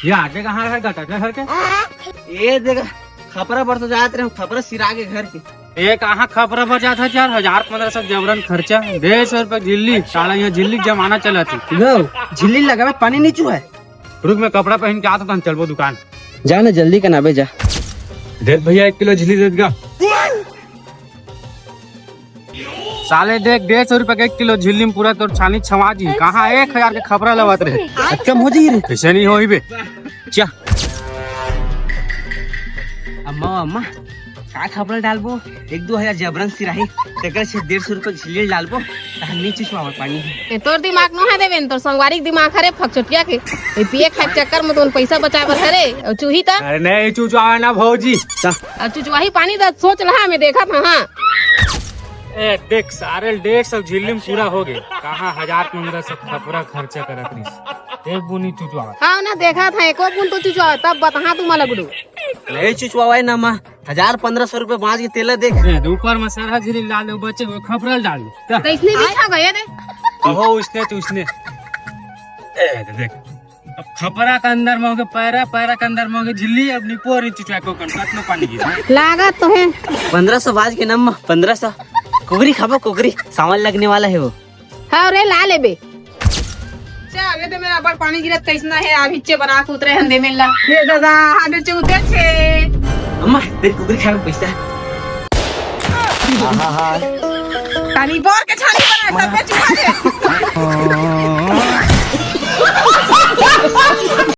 ये आगे कहाँ घर गटर घर के? ये देख खपरा पर तो जाते रहे, खपरा सिरा के घर के। ये कहाँ खपरा बजा था यार, 1000-1500 जबरन खर्चा, 150 रुपए झिल्ली। साला यहाँ झिल्ली जमाना चला थी। झिल्ली लगावे पानी नहीं चुहा है। रुक मैं कपड़ा पहन के आता था, चलबो दुकान। जा ना जल्दी का नाबे जा। दे भैया 1 किलो झिल्ली दे देगा। साले देख 150 रुपए का 1 किलो झिल्ली में पूरा तोर छानी छवा जी। कहाँ 1000 के खपरा लवात रहे। कम हो जाइए। कैसे नहीं हो बे। चा अम्मा का खपरा डालबो 1-2 हजार जबरन सिराही, तेकर से 150 रुपए झिल्ली डालबो ताहनी चुचवा पानी। ए तोर दिमाग न है देवेन, तोर संगवारी दिमाग हरे फकचटिया के। ए पिए खाए चक्कर में तोन पैसा बचावर हरे और चूही ता। अरे नहीं चूचवा ना भौजी। और चुचवाही पानी दा सोच लहा मैं देखा था। हां ए देख सारे 150 झिल्ली में पूरा हो गए। कहाँ 1000-1500 खपरा खर्चा करत रही। एक बुनी चूचवा हां ना देखा था, एको बुन तो चुचवा तब बता तू मला गुडू। नहीं चुचवा ना माँ, 1000-1500 रुपए बांच के तेला देख। ऊपर में सारा झिल्ली डाल दो, बच्चे वो खपरा डाल दो। कैसने बिछा गए दे कहो उसने तो उसने देख अब खपरा के अंदर में होगे पैरा, पैरा के अंदर में होगे झिल्ली। अब निपो रही चुचवा को कटनो पानी गिरा लागत तो है। 1500 बाज के नम्मा 1500 कुगरी खाबो, कुगरी सामान लगने वाला है वो। हां रे ला ले बे। आगे तो मेरा बड़ पानी गिरत कैसना है, अभी चे बना के उतरे हंदे में ला। हे दादा आगे चे उतरे छे। अम्मा तेरे कुगरी खाए पैसा। पानी बोर के छानी बना सब में चुका दे।